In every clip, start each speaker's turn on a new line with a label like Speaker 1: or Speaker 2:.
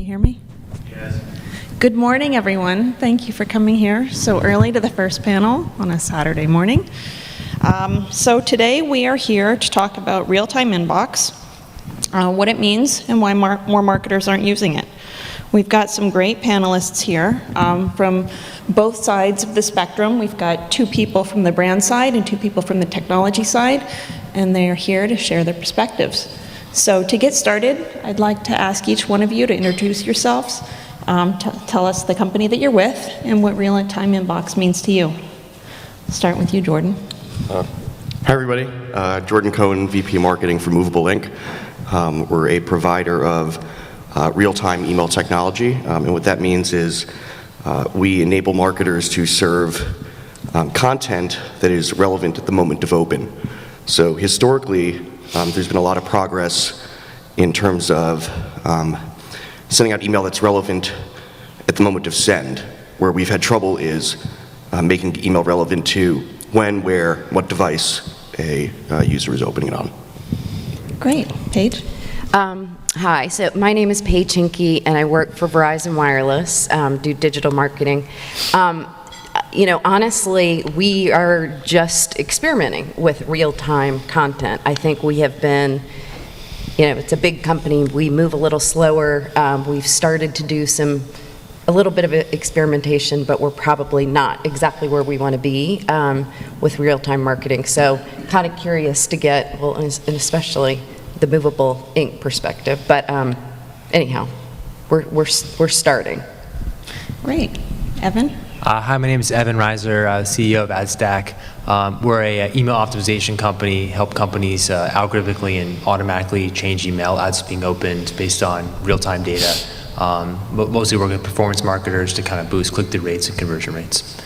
Speaker 1: hear me?
Speaker 2: Yes.
Speaker 1: Good morning, everyone. Thank you for coming here so early to the first panel on a Saturday morning. So today we are here to talk about real-time inbox, what it means, and why more marketers aren't using it. We've got some great panelists here from both sides of the spectrum. We've got two people from the brand side and two people from the technology side, and they are here to share their perspectives. So to get started, I'd like to ask each one of you to introduce yourselves, tell us the company that you're with, and what real-time inbox means to you. Start with you, Jordan.
Speaker 3: Hi, everybody. Jordan Cohen, VP Marketing for Movable Inc. We're a provider of real-time email technology, and what that means is we enable marketers to serve content that is relevant at the moment of open. So historically, there's been a lot of progress in terms of sending out email that's relevant at the moment of send. Where we've had trouble is making email relevant to when, where, what device a user is opening it on.
Speaker 1: Great. Paige?
Speaker 4: Hi, so my name is Paige Hinke, and I work for Verizon Wireless, do digital marketing. Honestly, we are just experimenting with real-time content. I think we have been, it's a big company. We move a little slower. We've started to do a little bit of experimentation, but we're probably not exactly where we want to be with real-time marketing. So kind of curious to get, well, and especially the movable ink perspective. But anyhow, we're starting.
Speaker 1: Great. Evan?
Speaker 2: Hi, my name is Evan Reiser, CEO of AdStack. We're a email optimization company, help companies algorithmically and automatically change email ads being opened based on real-time data. Mostly work with performance marketers to kind of boost click-through rates and conversion rates.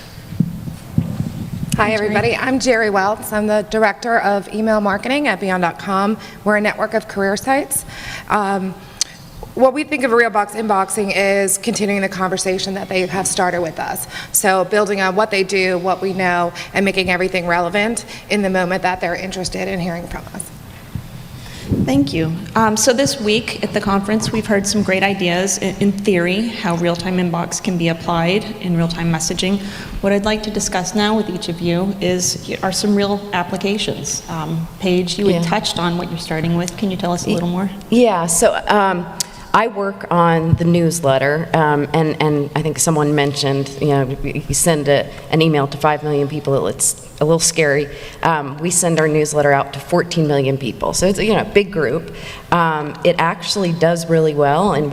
Speaker 5: Hi, everybody. I'm Jerry Welts. I'm the Director of Email Marketing at Beyond.com. We're a network of career sites. What we think of real inboxing is continuing the conversation that they have started with us. So building on what they do, what we know, and making everything relevant in the moment that they're interested in hearing from us.
Speaker 1: Thank you. So this week at the conference, we've heard some great ideas in theory, how real-time inbox can be applied in real-time messaging. What I'd like to discuss now with each of you are some real applications. Paige, you had touched on what you're starting with. Can you tell us a little more?
Speaker 4: Yeah, so I work on the newsletter, and I think someone mentioned, you send an email to 5 million people, it's a little scary. We send our newsletter out to 14 million people, so it's a big group. It actually does really well, and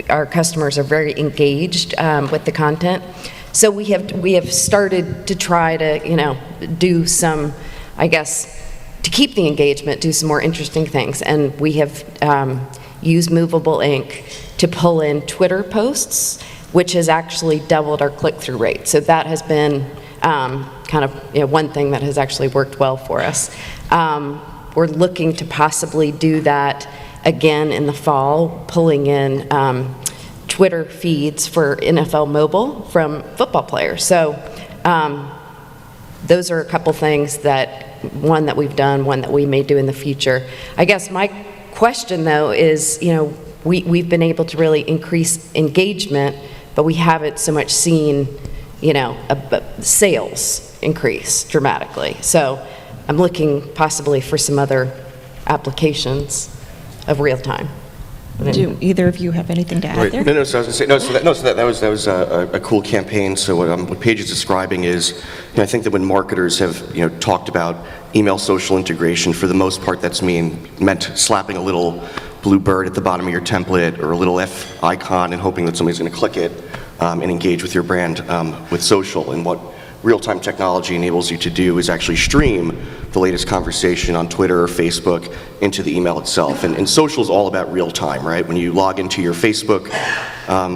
Speaker 4: our customers are very engaged with the content. So we have started to try to do some, I guess, to keep the engagement, do some more interesting things, and we have use movable ink to pull in Twitter posts, which has actually doubled our click-through rate. So that has been kind of one thing that has actually worked well for us. We're looking to possibly do that again in the fall, pulling in Twitter feeds for NFL mobile from football players. So those are a couple things one that we've done, one that we may do in the future. I guess my question, though, is, we've been able to really increase engagement, but we haven't so much seen, sales increase dramatically. So I'm looking possibly for some other applications of real time.
Speaker 1: Do either of you have anything to add there?
Speaker 3: No, so I was going to say, that was a cool campaign. So what Paige is describing is, I think that when marketers have talked about email social integration, for the most part that's meant slapping a little blue bird at the bottom of your template or a little F icon and hoping that somebody's going to click it and engage with your brand with social. And what real-time technology enables you to do is actually stream the latest conversation on Twitter or Facebook into the email itself. And social is all about real time, right? When you log into your Facebook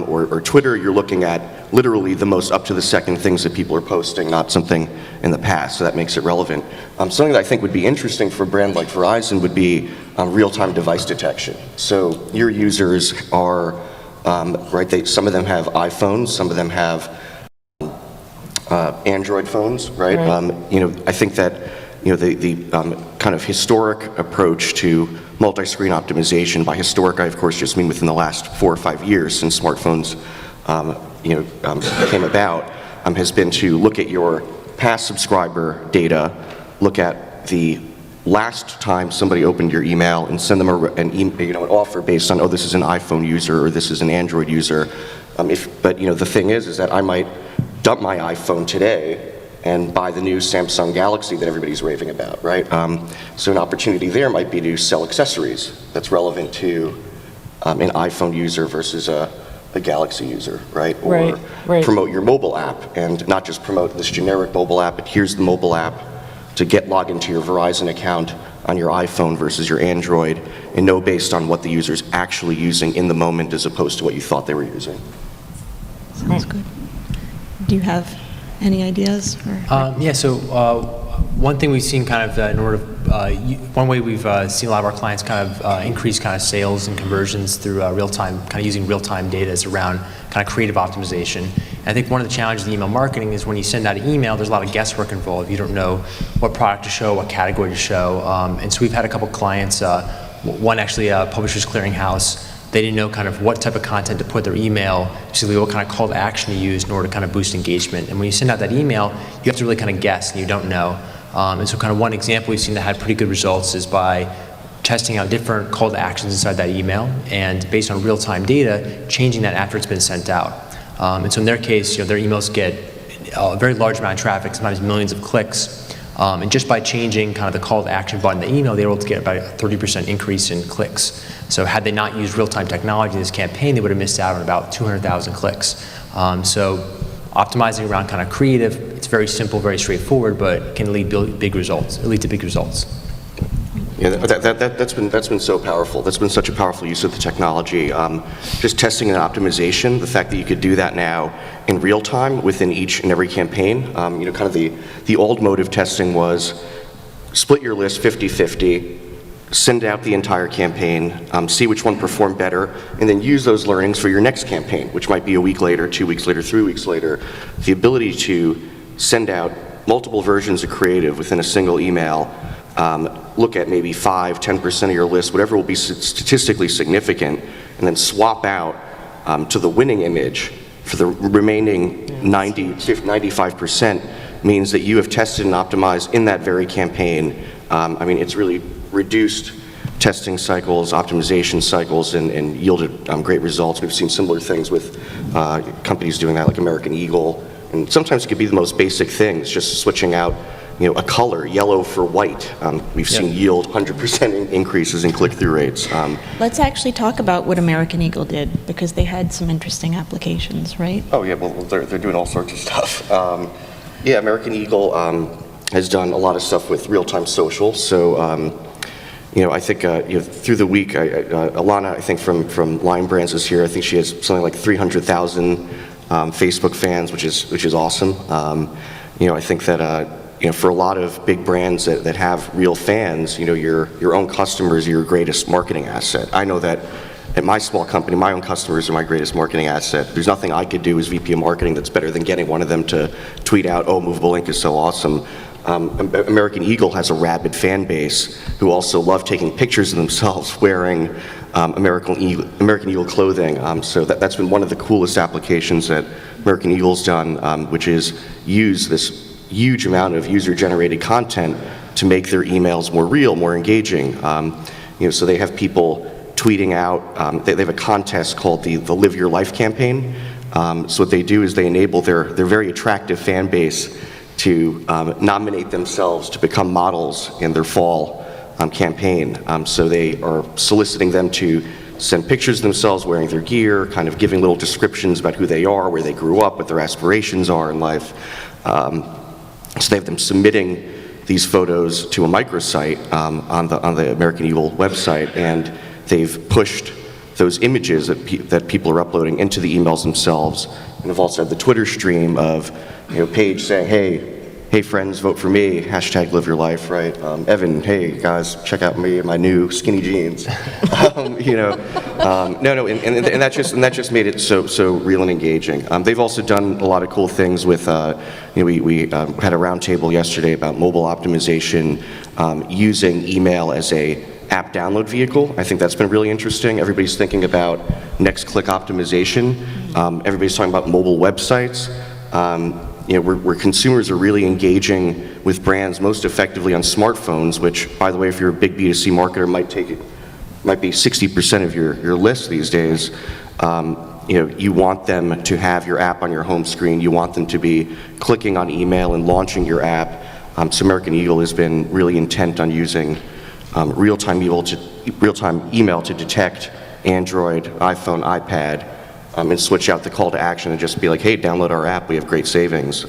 Speaker 3: or Twitter, you're looking at literally the most up-to-the-second things that people are posting, not something in the past, so that makes it relevant. Something that I think would be interesting for a brand like Verizon would be real-time device detection. So your users are, some of them have iPhones, some of them have Android phones, right? I think that the kind of historic approach to multi-screen optimization. By historic, I of course just mean within the last 4 or 5 years since smartphones came about, has been to look at your past subscriber data, look at the last time somebody opened your email and send them an offer based on, oh, this is an iPhone user or this is an Android user. But the thing is that I might dump my iPhone today and buy the new Samsung Galaxy that everybody's raving about, right? So an opportunity there might be to sell accessories that's relevant to an iPhone user versus a Galaxy user, right? Or promote your mobile app, and not just promote this generic mobile app, but here's the mobile app to get logged into your Verizon account on your iPhone versus your Android, and know based on what the user's actually using in the moment as opposed to what you thought they were using.
Speaker 1: Sounds good. Do you have any ideas?
Speaker 2: Yeah, so one thing we've seen kind of in order, one way we've seen a lot of our clients kind of increase kind of sales and conversions through real-time, kind of using real-time data is around kind of creative optimization. And I think one of the challenges in email marketing is when you send out an email, there's a lot of guesswork involved. You don't know what product to show, what category to show. And so we've had a couple clients, one actually a Publishers Clearinghouse. They didn't know kind of what type of content to put their email, basically what kind of call to action to use in order to kind of boost engagement. And when you send out that email, you have to really kind of guess, and you don't know. And so kind of one example we've seen that had pretty good results is by testing out different call to actions inside that email, and based on real-time data, changing that after it's been sent out. And so in their case, their emails get a very large amount of traffic, sometimes millions of clicks. And just by changing kind of the call to action button in the email, they were able to get about a 30% increase in clicks. So had they not used real-time technology in this campaign, they would have missed out on about 200,000 clicks. So optimizing around kind of creative, it's very simple, very straightforward, but can lead to big results.
Speaker 3: Yeah, that's been so powerful. That's been such a powerful use of the technology. Just testing and optimization, the fact that you could do that now in real time within each and every campaign. Kind of the old mode of testing was split your list 50-50, send out the entire campaign, see which one performed better, and then use those learnings for your next campaign, which might be a week later, 2 weeks later, 3 weeks later. The ability to send out multiple versions of creative within a single email, look at maybe 5-10% of your list, whatever will be statistically significant, and then swap out to the winning image for the remaining 95% means that you have tested and optimized in that very campaign. It's really reduced testing cycles, optimization cycles, and yielded great results. We've seen similar things with companies doing that, like American Eagle. And sometimes it could be the most basic things, just switching out a color, yellow for white. We've seen yield 100% increases in click-through rates.
Speaker 1: Let's actually talk about what American Eagle did, because they had some interesting applications, right?
Speaker 3: Oh yeah, well they're doing all sorts of stuff. American Eagle has done a lot of stuff with real-time social. So I think through the week, Alana, I think from Line Brands is here. I think she has something like 300,000 Facebook fans, which is awesome. I think that for a lot of big brands that have real fans, your own customers are your greatest marketing asset. I know that at my small company, my own customers are my greatest marketing asset. There's nothing I could do as VP of marketing that's better than getting one of them to tweet out, "Oh, Movable Ink is so awesome." American Eagle has a rabid fan base who also love taking pictures of themselves wearing American Eagle clothing. So that's been one of the coolest applications that American Eagle's done, which is use this huge amount of user-generated content to make their emails more real, more engaging. So they have people tweeting out, they have a contest called the Live Your Life campaign. So what they do is they enable their very attractive fan base to nominate themselves to become models in their fall campaign. So they are soliciting them to send pictures of themselves wearing their gear, kind of giving little descriptions about who they are, where they grew up, what their aspirations are in life. So they have them submitting these photos to a microsite on the American Eagle website, and they've pushed those images that people are uploading into the emails themselves. And I've also had the Twitter stream of Paige saying, hey friends, vote for me, hashtag live your life, right? Evan, hey guys, check out me and my new skinny jeans. And that just made it so real and engaging. They've also done a lot of cool things with, we had a roundtable yesterday about mobile optimization, using email as a app download vehicle. I think that's been really interesting. Everybody's thinking about next click optimization. Everybody's talking about mobile websites. Where consumers are really engaging with brands most effectively on smartphones, which, by the way, if you're a big B2C marketer, might be 60% of your list these days. You want them to have your app on your home screen. You want them to be clicking on email and launching your app. So American Eagle has been really intent on using real-time email to detect Android, iPhone, iPad, and switch out the call to action and just be like, hey, download our app. We have great savings.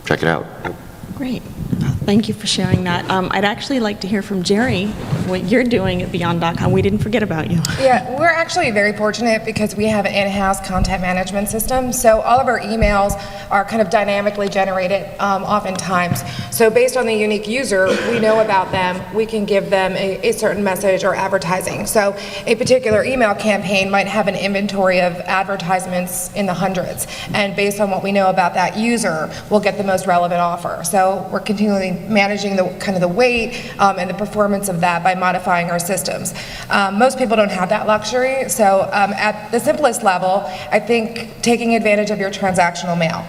Speaker 3: Check it out.
Speaker 1: Great. Thank you for sharing that. I'd actually like to hear from Jerry what you're doing at Beyond.com. We didn't forget about you.
Speaker 5: Yeah, we're actually very fortunate because we have an in-house content management system. So all of our emails are kind of dynamically generated oftentimes. So based on the unique user, we know about them. We can give them a certain message or advertising. So a particular email campaign might have an inventory of advertisements in the hundreds. And based on what we know about that user, we'll get the most relevant offer. So we're continually managing the kind of the weight and the performance of that by modifying our systems. Most people don't have that luxury, so at the simplest level, I think taking advantage of your transactional mail.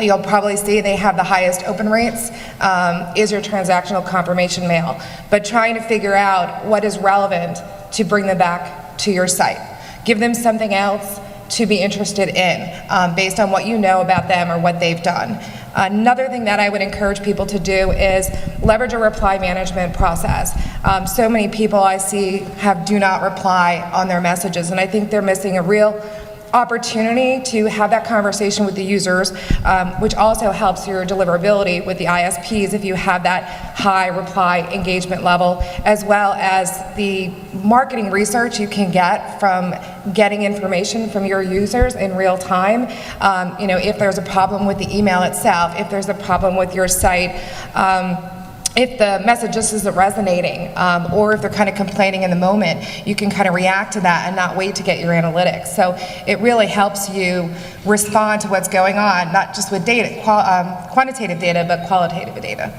Speaker 5: You'll probably see they have the highest open rates is your transactional confirmation mail, but trying to figure out what is relevant to bring them back to your site. Give them something else to be interested in based on what you know about them or what they've done. Another thing that I would encourage people to do is leverage a reply management process. So many people I see have do not reply on their messages, and I think they're missing a real opportunity to have that conversation with the users, which also helps your deliverability with the ISPs if you have that high reply engagement level, as well as the marketing research you can get from getting information from your users in real time. If there's a problem with the email itself, if there's a problem with your site, if the message just isn't resonating, or if they're kind of complaining in the moment, you can kind of react to that and not wait to get your analytics. So it really helps you respond to what's going on, not just with data, quantitative data, but qualitative data.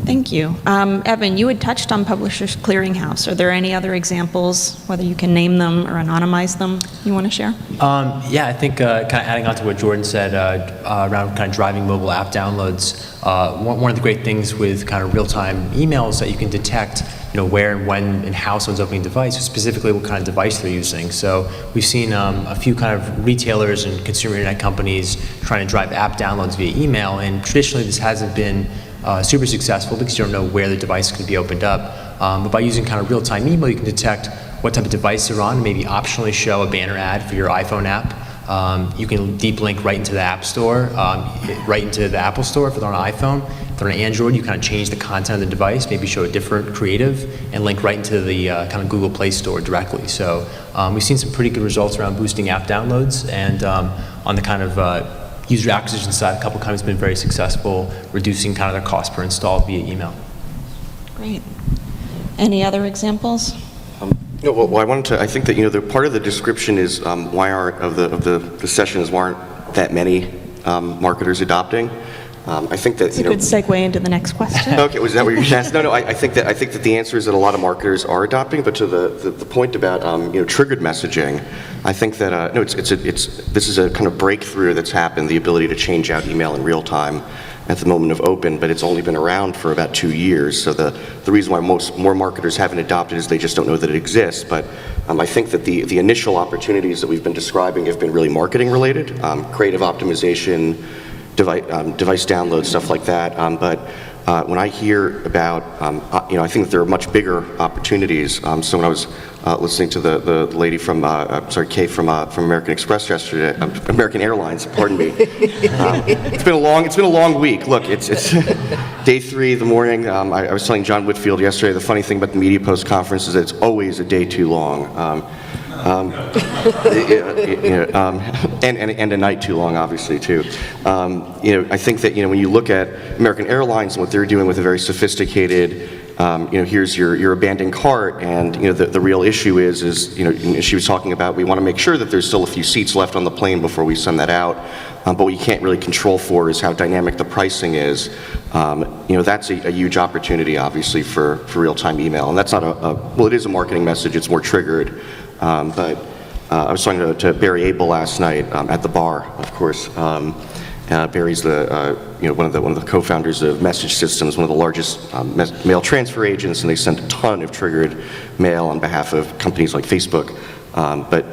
Speaker 1: Thank you. Evan, you had touched on Publishers Clearinghouse. Are there any other examples, whether you can name them or anonymize them, you want to share?
Speaker 2: Yeah, I think kind of adding on to what Jordan said around kind of driving mobile app downloads, one of the great things with kind of real-time emails that you can detect where and when and how someone's opening a device, or specifically what kind of device they're using. So we've seen a few kind of retailers and consumer internet companies trying to drive app downloads via email, and traditionally this hasn't been super successful because you don't know where the device can be opened up. But by using kind of real-time email, you can detect what type of device they're on and maybe optionally show a banner ad for your iPhone app. You can deep link right into the App Store, right into the Apple Store if they're on an iPhone. If they're on Android, you kind of change the content of the device, maybe show a different creative, and link right into the kind of Google Play Store directly. So we've seen some pretty good results around boosting app downloads, and on the kind of user acquisition side, a couple companies have been very successful, reducing kind of their cost per install via email.
Speaker 1: Great. Any other examples?
Speaker 3: I think that the part of the description is why aren't the sessions why aren't that many marketers adopting? I think that
Speaker 1: It's a good segue into the next question.
Speaker 3: Okay, was that what you asked? No. I think that the answer is that a lot of marketers are adopting, but to the point about triggered messaging, I think that this is a kind of breakthrough that's happened, the ability to change out email in real time at the moment of open, but it's only been around for about 2 years. So the reason why more marketers haven't adopted is they just don't know that it exists. But I think that the initial opportunities that we've been describing have been really marketing related, creative optimization, device download, stuff like that. But when I hear about, I think that there are much bigger opportunities. So when I was listening to the lady from, Kate from American Express yesterday, American Airlines, pardon me. It's been a long week. Look, it's day 3 of the morning. I was telling John Whitfield yesterday, the funny thing about the Media Post conference is that it's always a day too long. And a night too long, obviously, too. I think that when you look at American Airlines and what they're doing with a very sophisticated, here's your abandoned cart, and the real issue is she was talking about we want to make sure that there's still a few seats left on the plane before we send that out. but what you can't really control for is how dynamic the pricing is. That's a huge opportunity, obviously, for real-time email. And that's not well, it is a marketing message, it's more triggered. But I was talking to Barry Abel last night at the bar, of course. Barry's one of the co-founders of Message Systems, one of the largest mail transfer agents, and they send a ton of triggered mail on behalf of companies like Facebook. But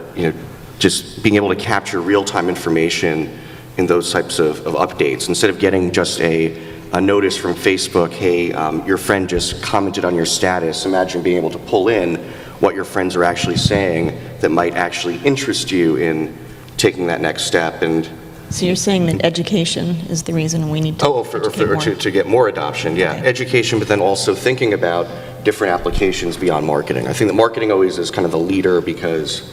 Speaker 3: just being able to capture real-time information in those types of updates, instead of getting just a notice from Facebook, hey, your friend just commented on your status. Imagine being able to pull in what your friends are actually saying that might actually interest you in taking that next step. And
Speaker 1: So you're saying that education is the reason we need to educate more.
Speaker 3: to get more adoption, yeah. Okay. Education, but then also thinking about different applications beyond marketing. I think that marketing always is kind of the leader because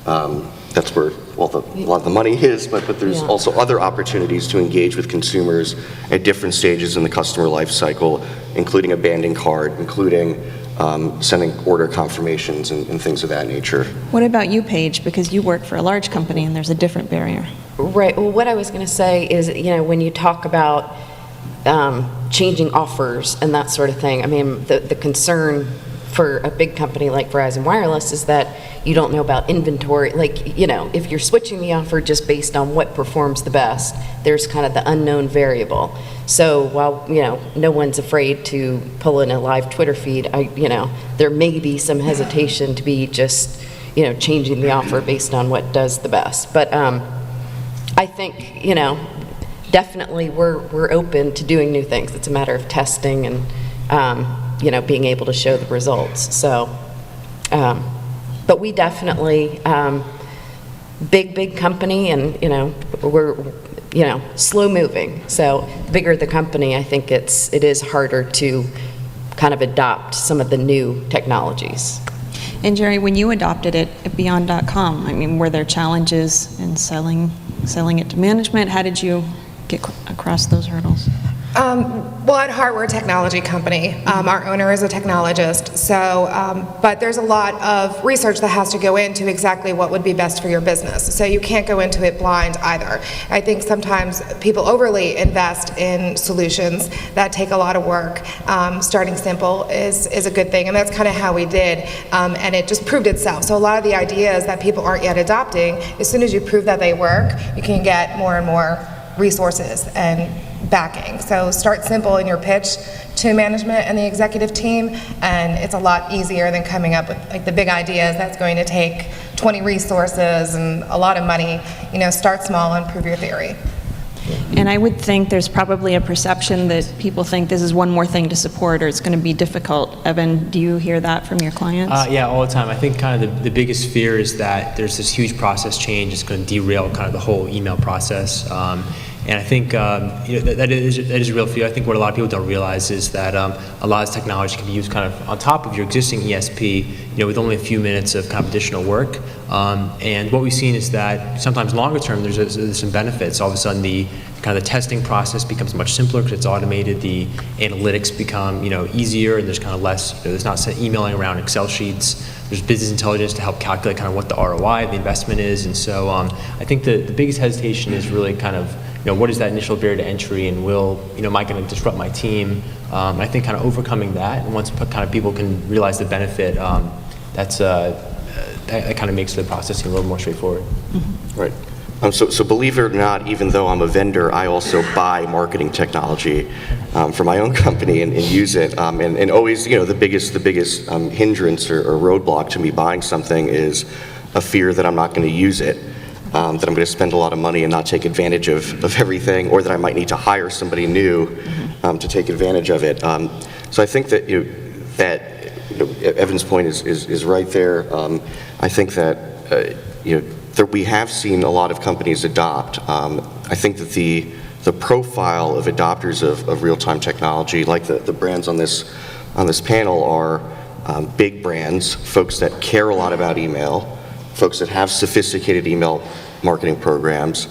Speaker 3: that's where a lot of the money is, but there's also other opportunities to engage with consumers at different stages in the customer life cycle, including abandoned cart, including sending order confirmations and things of that nature.
Speaker 1: What about you, Paige? Because you work for a large company and there's a different barrier.
Speaker 4: Right. Well, what I was going to say is, when you talk about changing offers and that sort of thing, I mean, the concern for a big company like Verizon Wireless is that you don't know about inventory. Like, if you're switching the offer just based on what performs the best, there's kind of the unknown variable. So while, no one's afraid to pull in a live Twitter feed, there may be some hesitation to be just, changing the offer based on what does the best. But I think, definitely we're open to doing new things. It's a matter of testing and, being able to show the results. So, but we definitely, big company, and, we're, slow moving. So the bigger the company, I think it is harder to kind of adopt some of the new technologies.
Speaker 1: And Jerry, when you adopted it at Beyond.com, I mean, were there challenges in selling it to management? How did you get across those hurdles?
Speaker 5: Well, at heart, we're a technology company. Our owner is a technologist, but there's a lot of research that has to go into exactly what would be best for your business. So you can't go into it blind either. I think sometimes people overly invest in solutions that take a lot of work. Starting simple is a good thing, and that's kind of how we did, and it just proved itself. So a lot of the ideas that people aren't yet adopting, as soon as you prove that they work, you can get more and more resources and backing. So start simple in your pitch to management and the executive team, and it's a lot easier than coming up with like the big ideas that's going to take 20 resources and a lot of money. Start small and prove your theory.
Speaker 1: And I would think there's probably a perception that people think this is one more thing to support or it's going to be difficult. Evan, do you hear that from your clients?
Speaker 2: Yeah, all the time. I think kind of the biggest fear is that there's this huge process change. It's going to derail kind of the whole email process. And I think that is a real fear. I think what a lot of people don't realize is that a lot of this technology can be used kind of on top of your existing ESP, with only a few minutes of kind of additional work. And what we've seen is that sometimes longer term, there's some benefits. All of a sudden, the testing process becomes much simpler because it's automated. The analytics become easier, and there's kind of less. There's not emailing around Excel sheets. There's business intelligence to help calculate kind of what the ROI of the investment is. And so I think the biggest hesitation is really kind of what is that initial barrier to entry, and am I going to disrupt my team? I think kind of overcoming that, and once kind of people can realize the benefit, that kind of makes the processing a little more straightforward.
Speaker 3: Mm-hmm. Right. So believe it or not, even though I'm a vendor, I also buy marketing technology for my own company and use it. And always, the biggest hindrance or roadblock to me buying something is a fear that I'm not going to use it. That I'm going to spend a lot of money and not take advantage of everything, or that I might need to hire somebody new to take advantage of it. So I think that Evan's point is right there. I think that that we have seen a lot of companies adopt. I think that the profile of adopters of real-time technology, like the brands on this panel, are big brands, folks that care a lot about email, folks that have sophisticated email marketing programs,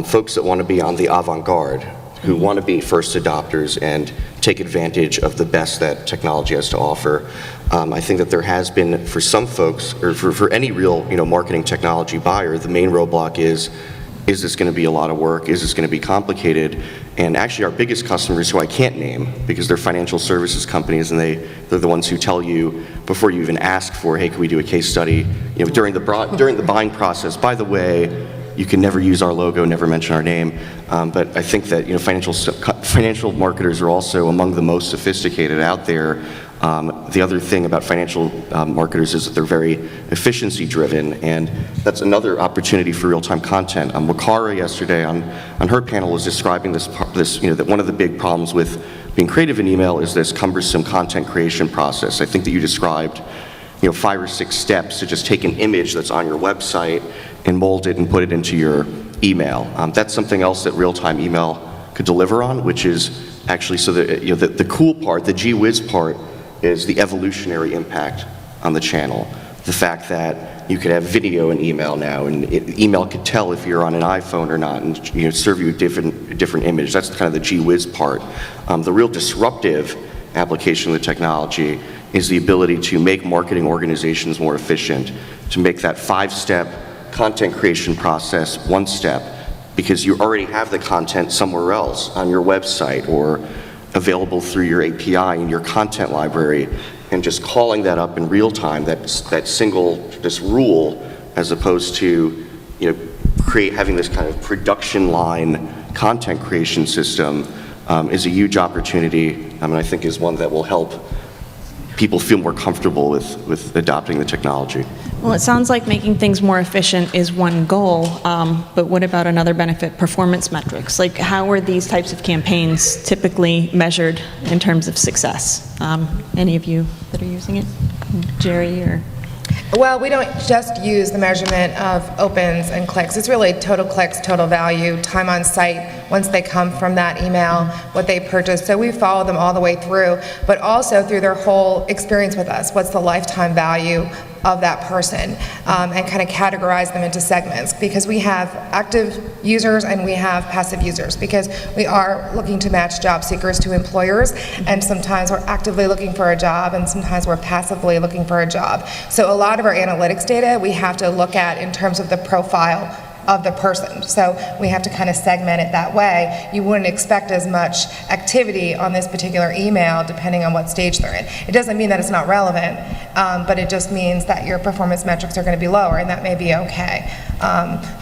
Speaker 3: folks that want to be on the avant-garde, who want to be first adopters and take advantage of the best that technology has to offer. I think that there has been, for some folks, or for any real marketing technology buyer, the main roadblock is is this going to be a lot of work? Is this going to be complicated? And actually our biggest customers, who I can't name because they're financial services companies and they're the ones who tell you before you even ask for, hey, can we do a case study, during the buying process, by the way, you can never use our logo, never mention our name. But I think that financial marketers are also among the most sophisticated out there. The other thing about financial marketers is that they're very efficiency driven, and that's another opportunity for real-time content. Wakara yesterday on her panel was describing this, that one of the big problems with being creative in email is this cumbersome content creation process. I think that you described 5 or 6 steps to just take an image that's on your website and mold it and put it into your email. That's something else that real-time email could deliver on, which is actually, so that the cool part, the gee whiz part, is the evolutionary impact on the channel. The fact that you could have video in email now, and email could tell if you're on an iPhone or not, and serve you a different image. That's kind of the gee whiz part. The real disruptive application of the technology is the ability to make marketing organizations more efficient, to make that 5-step content creation process 1 step, because you already have the content somewhere else on your website or available through your API in your content library, and just calling that up in real time, that single rule, as opposed to having this kind of production line content creation system, is a huge opportunity, and I think is one that will help people feel more comfortable with adopting the technology.
Speaker 1: Well, it sounds like making things more efficient is one goal, but what about another benefit, performance metrics? Like, how are these types of campaigns typically measured in terms of success? Any of you that are using it? Jerry or?
Speaker 5: Well, we don't just use the measurement of opens and clicks. It's really total clicks, total value, time on site, once they come from that email, what they purchase. So we follow them all the way through, but also through their whole experience with us. What's the lifetime value of that person, and kind of categorize them into segments, because we have active users and we have passive users, because we are looking to match job seekers to employers, and sometimes we're actively looking for a job and sometimes we're passively looking for a job. So a lot of our analytics data we have to look at in terms of the profile of the person. So we have to kind of segment it that way. You wouldn't expect as much activity on this particular email depending on what stage they're in. It doesn't mean that it's not relevant, but it just means that your performance metrics are going to be lower, and that may be okay.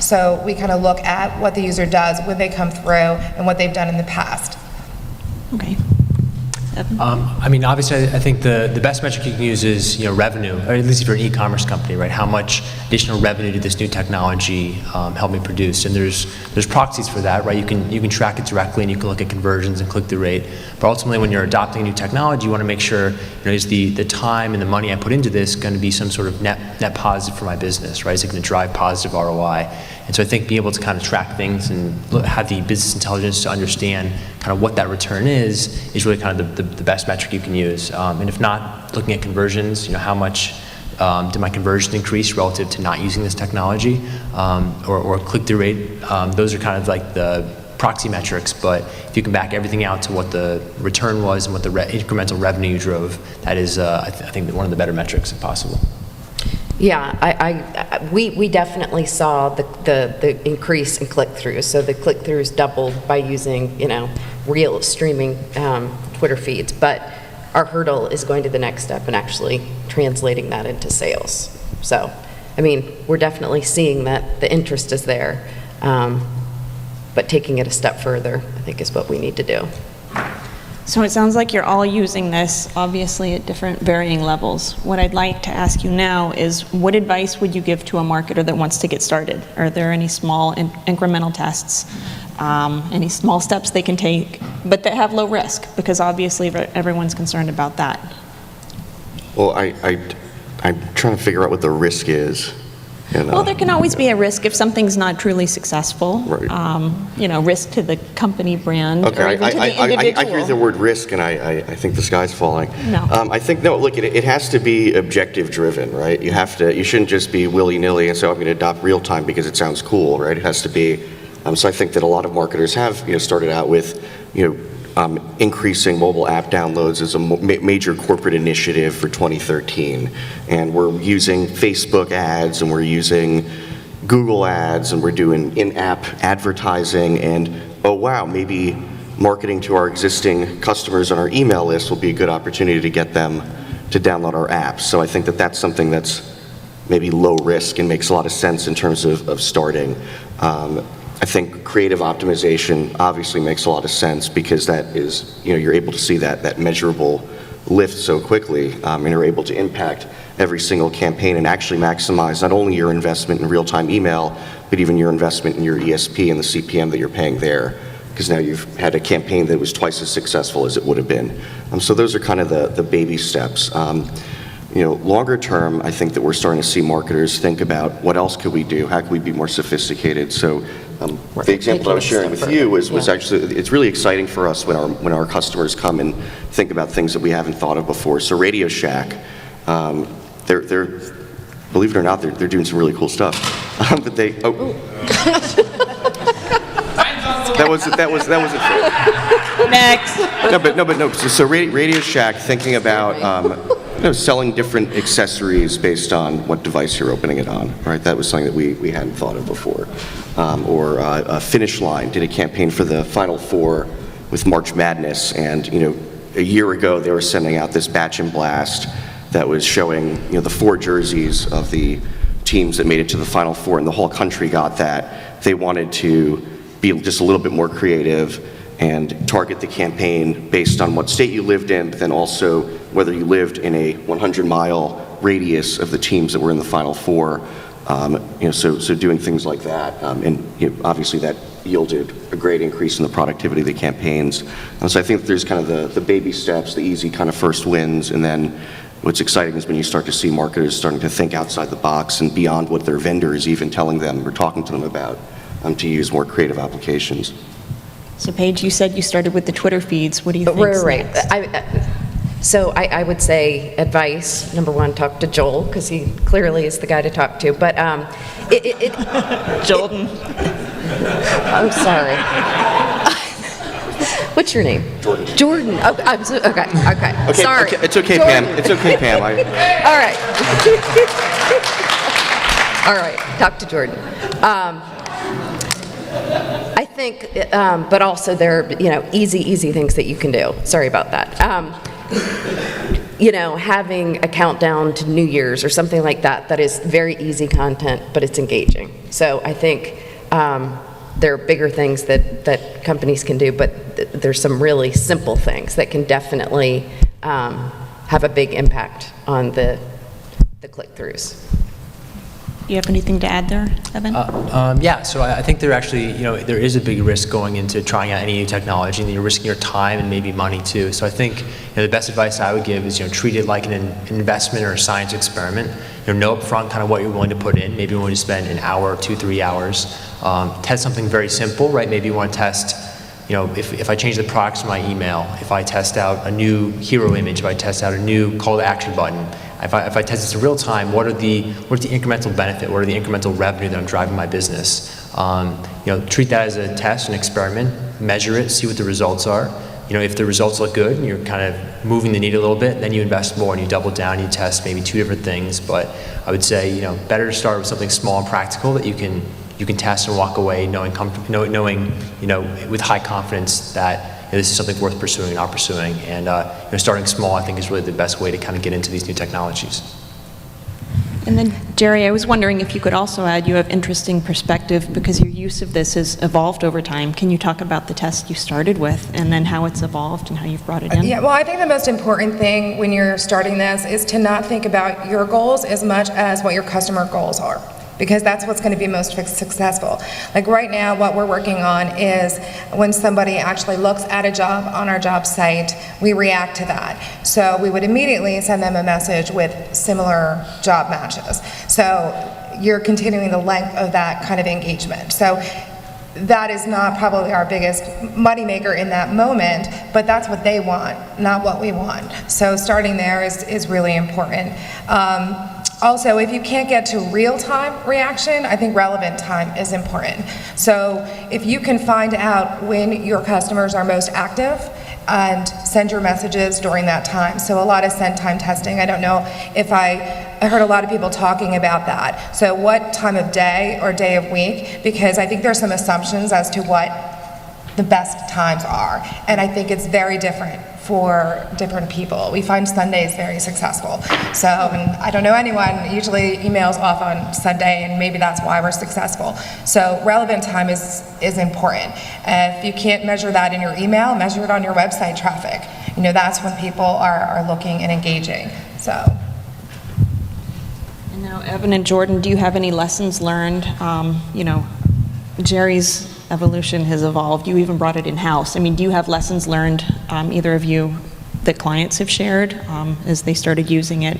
Speaker 5: So we kind of look at what the user does when they come through and what they've done in the past.
Speaker 1: Okay.
Speaker 2: Obviously, I think the best metric you can use is revenue, or at least if you're an e-commerce company, right? How much additional revenue did this new technology help me produce? And there's proxies for that, right? You can track it directly, and you can look at conversions and click-through rate. But ultimately, when you're adopting new technology, you want to make sure is the time and the money I put into this going to be some sort of net positive for my business, right? Is it going to drive positive ROI? And so I think being able to kind of track things and have the business intelligence to understand kind of what that return is really kind of the best metric you can use. And if not, looking at conversions, how much did my conversion increase relative to not using this technology, or click-through rate. Those are kind of like the proxy metrics, but if you can back everything out to what the return was and what the incremental revenue you drove, that is, I think, one of the better metrics if possible.
Speaker 4: Yeah, we definitely saw the increase in click-throughs. So the click-throughs doubled by using, real streaming Twitter feeds. But our hurdle is going to the next step and actually translating that into sales. So, we're definitely seeing that the interest is there, but taking it a step further, I think, is what we need to do.
Speaker 1: So it sounds like you're all using this, obviously at different varying levels. What I'd like to ask you now is, what advice would you give to a marketer that wants to get started? Are there any small incremental tests, any small steps they can take, but that have low risk? Because obviously everyone's concerned about that.
Speaker 3: Well, I'm trying to figure out what the risk is.
Speaker 1: Well, there can always be a risk if something's not truly successful. Right. Risk to the company brand,
Speaker 3: okay,
Speaker 1: or even to the individual.
Speaker 3: I hear the word risk, and I think the sky's falling.
Speaker 1: No.
Speaker 3: I think, look, it has to be objective driven, right? You shouldn't just be willy-nilly and say, I'm going to adopt real time because it sounds cool, right? It has to be, so I think that a lot of marketers have, started out with, increasing mobile app downloads as a major corporate initiative for 2013. And we're using Facebook ads, and we're using, Google ads, and we're doing in-app advertising, and oh wow, maybe marketing to our existing customers on our email list will be a good opportunity to get them to download our apps. So I think that that's something that's maybe low risk and makes a lot of sense in terms of starting. I think creative optimization obviously makes a lot of sense because that is, you're able to see that measurable lift so quickly, and you're able to impact every single campaign and actually maximize not only your investment in real-time email, but even your investment in your ESP and the CPM that you're paying there, because now you've had a campaign that was twice as successful as it would have been. So those are kind of the baby steps. Longer term, I think that we're starting to see marketers think about what else could we do? How can we be more sophisticated? So the example I was sharing with you was actually, it's really exciting for us when our customers come and think about things that we haven't thought of before. So Radio Shack, they're believe it or not, they're doing some really cool stuff. But they, that wasn't fair.
Speaker 1: Next.
Speaker 3: No. So Radio Shack thinking about selling different accessories based on what device you're opening it on, right? That was something that we hadn't thought of before. Or Finish Line did a campaign for the Final Four with March Madness, and a year ago they were sending out this batch and blast that was showing the 4 jerseys of the teams that made it to the Final Four, and the whole country got that. They wanted to be just a little bit more creative and target the campaign based on what state you lived in, but then also whether you lived in a 100-mile radius of the teams that were in the Final Four. So doing things like that, and obviously that yielded a great increase in the productivity of the campaigns. And so I think there's kind of the baby steps, the easy kind of first wins, and then what's exciting is when you start to see marketers starting to think outside the box and beyond what their vendor is even telling them or talking to them about, to use more creative applications.
Speaker 1: So Paige, you said you started with the Twitter feeds. What do you think?
Speaker 4: Right. So I would say advice, number one, talk to Joel, because he clearly is the guy to talk to. But
Speaker 1: Jordan.
Speaker 4: I'm sorry. What's your name?
Speaker 3: Jordan.
Speaker 4: Jordan. Oh, okay. Sorry.
Speaker 3: Okay, it's okay,
Speaker 4: Jordan.
Speaker 3: Pam. It's okay, Pam.
Speaker 4: All right. All right. Talk to Jordan. I think, but also there are, easy things that you can do. Sorry about that. Having a countdown to New Year's or something like that is very easy content, but it's engaging. So I think there are bigger things that companies can do, but there's some really simple things that can definitely have a big impact on the click-throughs.
Speaker 1: Do you have anything to add there, Evan?
Speaker 2: Yeah, so I think there actually, there is a big risk going into trying out any new technology, and you're risking your time and maybe money too. So I think the best advice I would give is treat it like an investment or a science experiment. Know upfront kind of what you're willing to put in. Maybe you want to spend an hour, 2-3 hours. Test something very simple, right? Maybe you want to test, if I change the products in my email, if I test out a new hero image, if I test out a new call to action button, if I test this in real time, what's the incremental benefit? What are the incremental revenue that I'm driving my business? Treat that as a test, an experiment, measure it, see what the results are. If the results look good and you're kind of moving the needle a little bit, then you invest more and you double down, you test maybe 2 different things. But I would say, better to start with something small and practical that you can test and walk away knowing with high confidence that this is something worth pursuing and not pursuing. And starting small, I think, is really the best way to kind of get into these new technologies.
Speaker 1: And then, Jerry, I was wondering if you could also add, you have interesting perspective because your use of this has evolved over time. Can you talk about the test you started with and then how it's evolved and how you've brought it in?
Speaker 5: Yeah, well, I think the most important thing when you're starting this is to not think about your goals as much as what your customer goals are, because that's what's going to be most successful. Like right now, what we're working on is when somebody actually looks at a job on our job site, we react to that. So we would immediately send them a message with similar job matches. So you're continuing the length of that kind of engagement. So that is not probably our biggest moneymaker in that moment, but that's what they want, not what we want. So starting there is really important. Also, if you can't get to real-time reaction, I think relevant time is important. So if you can find out when your customers are most active and send your messages during that time. So a lot of send time testing. I don't know if I I heard a lot of people talking about that. So what time of day or day of week? Because I think there's some assumptions as to what the best times are. And I think it's very different for different people. We find Sundays very successful. So, and I don't know anyone, usually emails off on Sunday, and maybe that's why we're successful. So relevant time is important. If you can't measure that in your email, measure it on your website traffic. You know, that's when people are looking and engaging. So.
Speaker 1: And now, Evan and Jordan, do you have any lessons learned? You know, Jerry's evolution has evolved. You even brought it in-house. I mean, do you have lessons learned, either of you, that clients have shared as they started using it?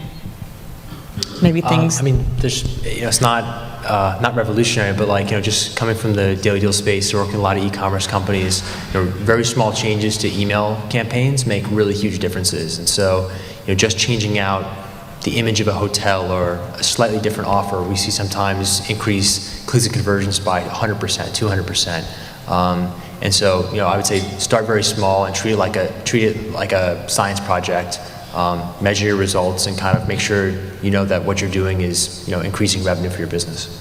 Speaker 1: Maybe things.
Speaker 2: I mean, there's, you know, it's not revolutionary, but like, you know, just coming from the daily deal space, working with a lot of e-commerce companies, you know, very small changes to email campaigns make really huge differences. And so, you know, just changing out the image of a hotel or a slightly different offer, we see sometimes increase clicks and conversions by 100%, 200%. And so, you know, I would say start very small and treat it like a science project. Measure your results and kind of make sure you know that what you're doing is, you know, increasing revenue for your business.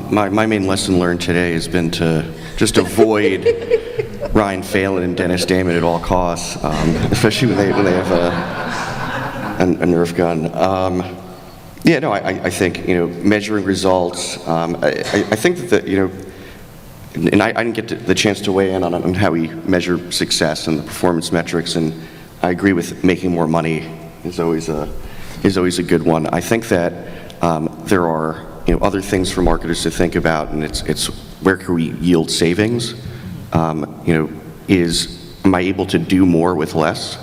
Speaker 3: My main lesson learned today has been to just avoid Ryan Phelan and Dennis Damon at all costs, especially when they have a Nerf gun. Yeah, no, I think, you know, measuring results. I think that you know, and I didn't get the chance to weigh in on how we measure success and the performance metrics, and I agree with making more money is always a good one. I think that there are, you know, other things for marketers to think about, and it's where can we yield savings? You know, am I able to do more with less?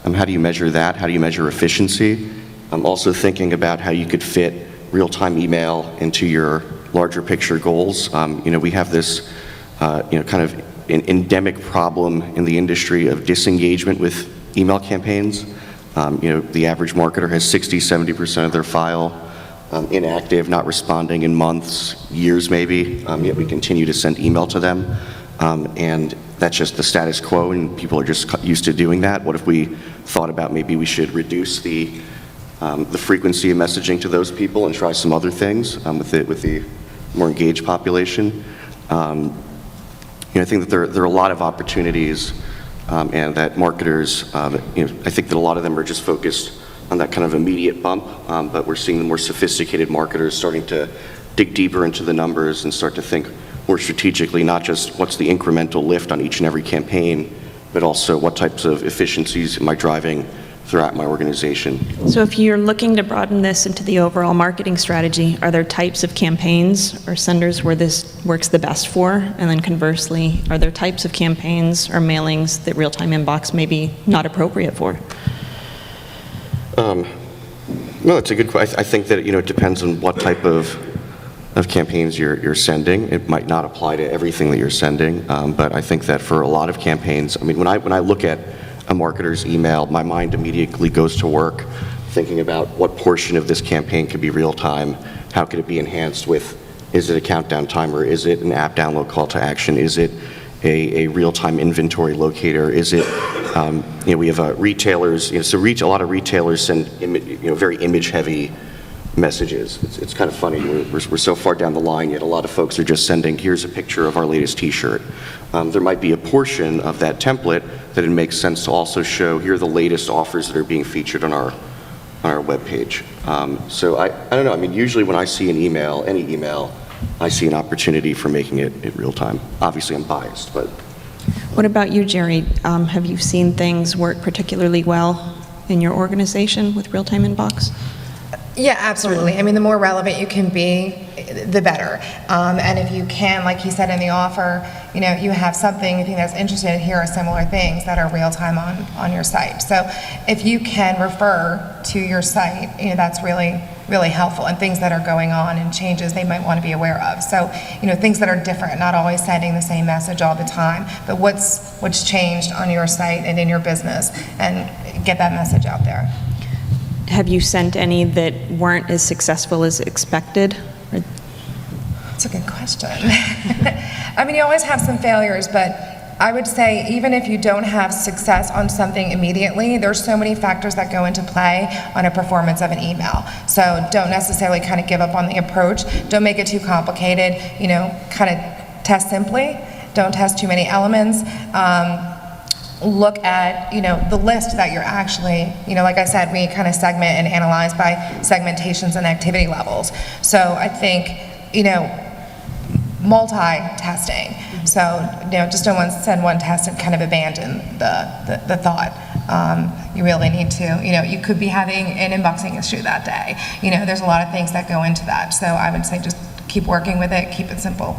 Speaker 3: How do you measure that? How do you measure efficiency? I'm also thinking about how you could fit real-time email into your larger picture goals. You know, we have this, you know, kind of an endemic problem in the industry of disengagement with email campaigns. You know, the average marketer has 60, 70% of their file inactive, not responding in months, years maybe, yet we continue to send email to them. And that's just the status quo, and people are just used to doing that. What if we thought about maybe we should reduce the frequency of messaging to those people and try some other things with the more engaged population? You know, I think that there are a lot of opportunities, and that marketers, you know, I think that a lot of them are just focused on that kind of immediate bump, but we're seeing the more sophisticated marketers starting to dig deeper into the numbers and start to think more strategically, not just what's the incremental lift on each and every campaign, but also what types of efficiencies am I driving throughout my organization.
Speaker 1: So if you're looking to broaden this into the overall marketing strategy, are there types of campaigns or senders where this works the best for? And then conversely, are there types of campaigns or mailings that real-time inbox may be not appropriate for?
Speaker 3: No, it's a good question. I think that, you know, it depends on what type of campaigns you're sending. It might not apply to everything that you're sending, but I think that for a lot of campaigns, I mean, when I look at a marketer's email, my mind immediately goes to work thinking about what portion of this campaign could be real time, how could it be enhanced with, is it a countdown timer, is it an app download call to action, is it a real-time inventory locator, is it, you know, we have retailers, you know, so a lot of retailers send, you know, very image-heavy messages. It's kind of funny, we're so far down the line, yet a lot of folks are just sending, here's a picture of our latest t-shirt. There might be a portion of that template that it makes sense to also show, here are the latest offers that are being featured on our webpage. So I don't know, I mean, usually when I see an email, any email, I see an opportunity for making it real time. Obviously I'm biased, but.
Speaker 1: What about you, Jerry? Have you seen things work particularly well in your organization with real-time inbox?
Speaker 5: Yeah, absolutely. I mean, the more relevant you can be, the better. And if you can, like he said in the offer, you know, you have something, you think that's interesting, here are similar things that are real time on your site. So if you can refer to your site, you know, that's really, really helpful, and things that are going on and changes they might want to be aware of. So, you know, things that are different, not always sending the same message all the time, but what's changed on your site and in your business, and get that message out there.
Speaker 1: Have you sent any that weren't as successful as expected?
Speaker 5: That's a good question. I mean, you always have some failures, but I would say even if you don't have success on something immediately, there's so many factors that go into play on a performance of an email. So don't necessarily kind of give up on the approach. Don't make it too complicated, kind of test simply. Don't test too many elements. Look at, the list that you're actually, like I said, we kind of segment and analyze by segmentations and activity levels. So I think, multi-testing. So, just don't send one test and kind of abandon the thought. You really need to, you could be having an inboxing issue that day. There's a lot of things that go into that. So I would say just keep working with it, keep it simple.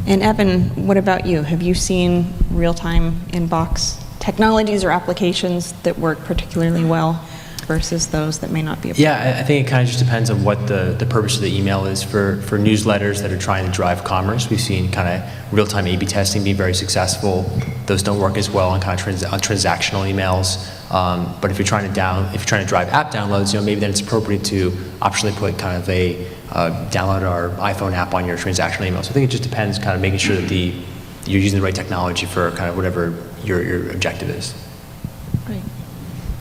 Speaker 1: And Evan, what about you? Have you seen real-time inbox technologies or applications that work particularly well versus those that may not be?
Speaker 2: Yeah, I think it kind of just depends on what the purpose of the email is. For newsletters that are trying to drive commerce, we've seen kind of real-time A/B testing be very successful. Those don't work as well on kind of on transactional emails. But if you're trying to drive app downloads, maybe then it's appropriate to optionally put kind of a download our iPhone app on your transactional email. So I think it just depends, kind of making sure that you're using the right technology for kind of whatever your objective is.
Speaker 1: Right.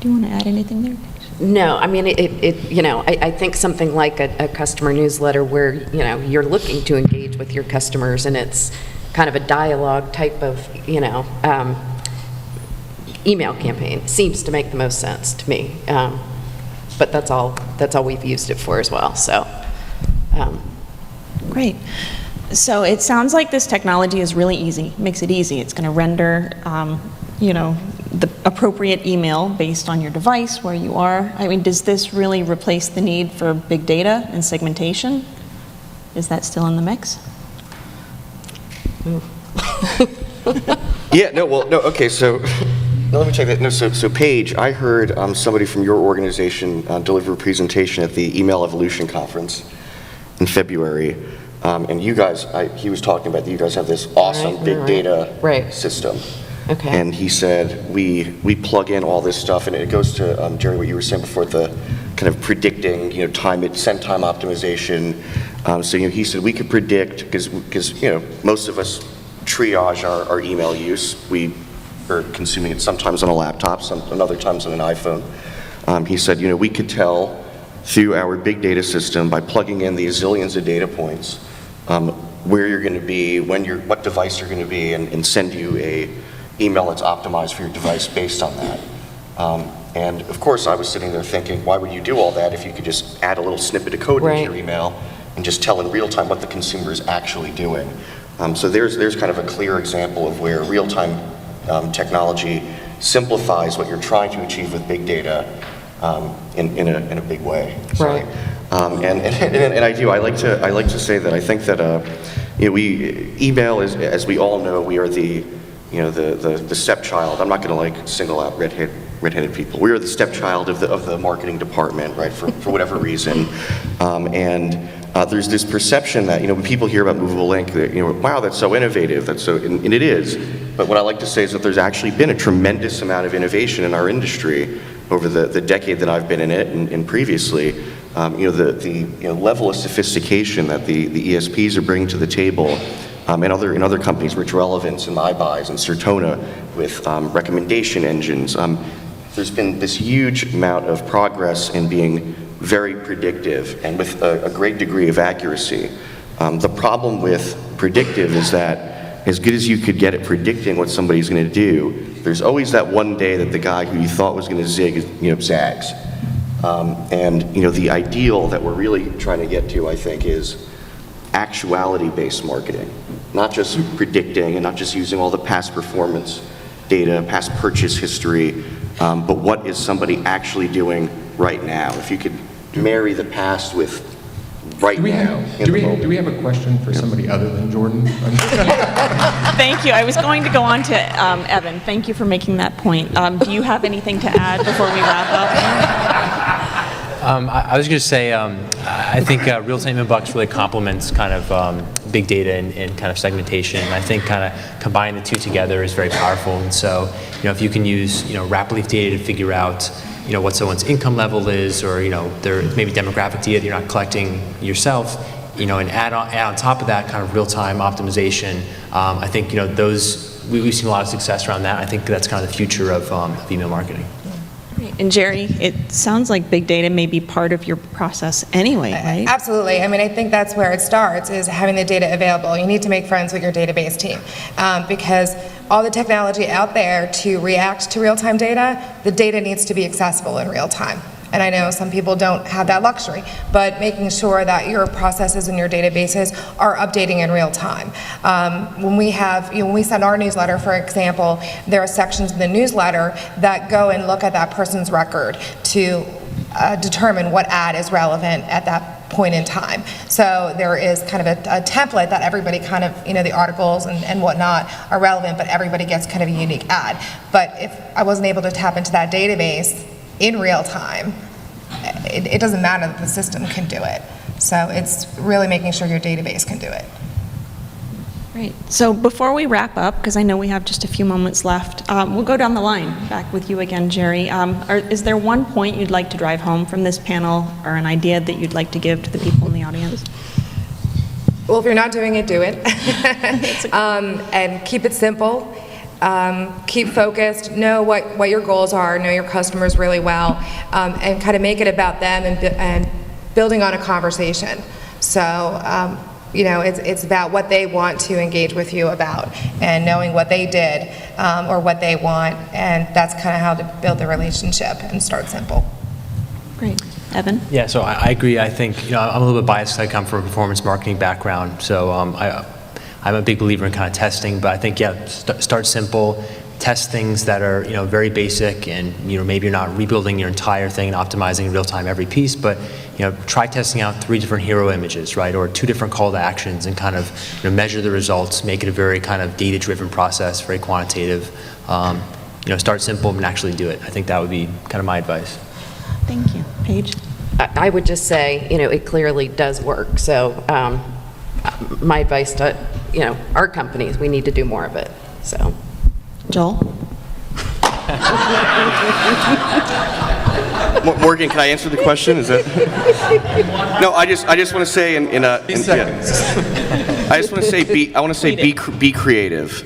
Speaker 1: Do you want to add anything there?
Speaker 4: No, I mean, I think something like a customer newsletter where, you're looking to engage with your customers and it's kind of a dialogue type of, email campaign seems to make the most sense to me. But that's all we've used it for as well, so.
Speaker 1: Great. So it sounds like this technology is really easy, makes it easy. It's going to render, the appropriate email based on your device, where you are. I mean, does this really replace the need for big data and segmentation? Is that still in the mix?
Speaker 3: Yeah, no, okay, so let me check that. No, so Paige, I heard somebody from your organization deliver a presentation at the Email Evolution Conference in February, and you guys, he was talking about that you guys have this awesome big data system.
Speaker 4: Okay.
Speaker 3: And he said, we plug in all this stuff, and it goes to, Jerry, what you were saying before, the kind of predicting, send time optimization. So, he said we could predict, because most of us triage our email use. We are consuming it sometimes on a laptop, and other times on an iPhone. He said, we could tell through our big data system by plugging in these zillions of data points where you're going to be, what device you're going to be, and send you a email that's optimized for your device based on that. And of course, I was sitting there thinking, why would you do all that if you could just add a little snippet of code into your email and just tell in real time what the consumer is actually doing? So there's kind of a clear example of where real-time technology simplifies what you're trying to achieve with big data in a big way. Sorry.
Speaker 4: Right.
Speaker 3: And I like to say that I think that email is, as we all know, we are the stepchild. I'm not going to single out redheaded people. We are the stepchild of the marketing department, right? For whatever reason, and there's this perception that when people hear about movable link, wow, that's so innovative. And it is. But what I like to say is that there's actually been a tremendous amount of innovation in our industry over the decade that I've been in it, and previously. The level of sophistication that the ESPs are bringing to the table. In other companies, Rich Relevance and MyBuys and Certona with recommendation engines. There's been this huge amount of progress in being very predictive and with a great degree of accuracy. The problem with predictive is that as good as you could get at predicting what somebody's going to do, there's always that one day that the guy who you thought was going to zig, zags. And the ideal that we're really trying to get to, I think, is actuality-based marketing. Not just predicting and not just using all the past performance data, past purchase history, but what is somebody actually doing right now? If you could marry the past with right now.
Speaker 6: Do we have a question for somebody other than Jordan?
Speaker 1: Thank you. I was going to go on to Evan. Thank you for making that point. Do you have anything to add before we wrap up?
Speaker 2: I was going to say, I think real-time inbox really complements kind of big data and kind of segmentation. I think kind of combining the two together is very powerful. And so, if you can use, wrap leaf data to figure out, what someone's income level is, or, there maybe demographic data that you're not collecting yourself, and add on top of that kind of real-time optimization. I think, we've seen a lot of success around that. I think that's kind of the future of email marketing.
Speaker 1: And Jerry, it sounds like big data may be part of your process anyway, right?
Speaker 5: Absolutely. I mean, I think that's where it starts, is having the data available. You need to make friends with your database team, because all the technology out there to react to real-time data, the data needs to be accessible in real time. And I know some people don't have that luxury, but making sure that your processes and your databases are updating in real time. When we send our newsletter, for example, there are sections in the newsletter that go and look at that person's record to determine what ad is relevant at that point in time. So there is kind of a template that everybody kind of, the articles and whatnot are relevant, but everybody gets kind of a unique ad. But if I wasn't able to tap into that database in real time, it doesn't matter that the system can do it. So it's really making sure your database can do it.
Speaker 1: Great. So before we wrap up, because I know we have just a few moments left, we'll go down the line, back with you again, Jerry. Is there one point you'd like to drive home from this panel, or an idea that you'd like to give to the people in the audience?
Speaker 5: Well, if you're not doing it, do it. And keep it simple. Keep focused, know what your goals are, know your customers really well, and kind of make it about them and building on a conversation. So, it's about what they want to engage with you about, and knowing what they did or what they want, and that's kind of how to build the relationship and start simple.
Speaker 1: Great. Evan?
Speaker 2: Yeah, so I agree. I think, I'm a little bit biased. I come from a performance marketing background, so I'm a big believer in kind of testing, but I think, start simple, test things that are, very basic, and, maybe you're not rebuilding your entire thing and optimizing in real time every piece, but, try testing out 3 different hero images, right, or 2 different call to actions, and kind of, measure the results, make it a very kind of data-driven process, very quantitative. Start simple and actually do it. I think that would be kind of my advice.
Speaker 1: Thank you. Paige?
Speaker 4: I would just say, it clearly does work. So my advice to, our companies, we need to do more of it. So,
Speaker 1: Joel?
Speaker 3: Morgan, can I answer the question? Is that? No, I just want to say I just want to say be creative.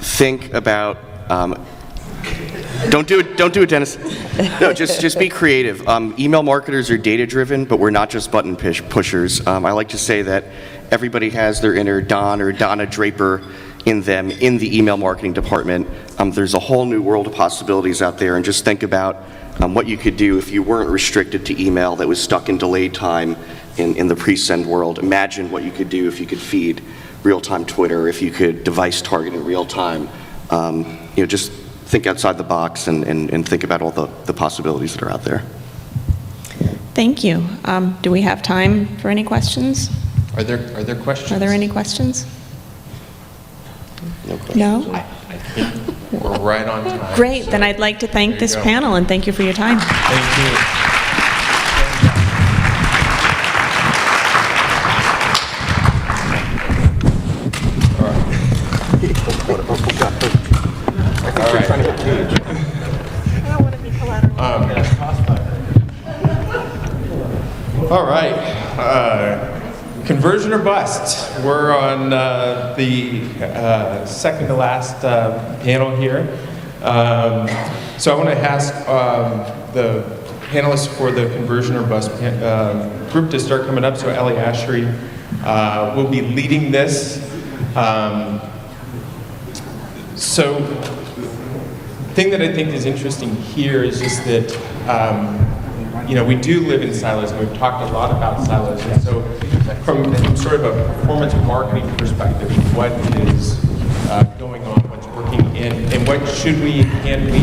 Speaker 3: Think about. Don't do it, Dennis. No, just be creative. Email marketers are data-driven, but we're not just button pushers. I like to say that everybody has their inner Don or Donna Draper in them in the email marketing department. There's a whole new world of possibilities out there, and just think about what you could do if you weren't restricted to email that was stuck in delayed time in the pre-send world. Imagine what you could do if you could feed real-time Twitter, if you could device target in real time. Just think outside the box and think about all the possibilities that are out there.
Speaker 1: Thank you. Do we have time for any questions?
Speaker 6: Are there questions?
Speaker 1: Are there any questions?
Speaker 3: No questions.
Speaker 1: No?
Speaker 6: I think we're right on time.
Speaker 1: Great.
Speaker 6: so
Speaker 1: Then I'd like to thank
Speaker 6: there
Speaker 1: this
Speaker 6: you go.
Speaker 1: panel, and thank you for your time.
Speaker 6: Thank you. All right. Conversion or bust. We're on the second to last panel here. So I want to ask the panelists for the conversion or bust group to start coming up. So Ellie Ashery will be leading this. So the thing that I think is interesting here is just that we do live in silos, and we've talked a lot about silos. And so from sort of a performance marketing perspective, what is going on, what's working, and what should we, can we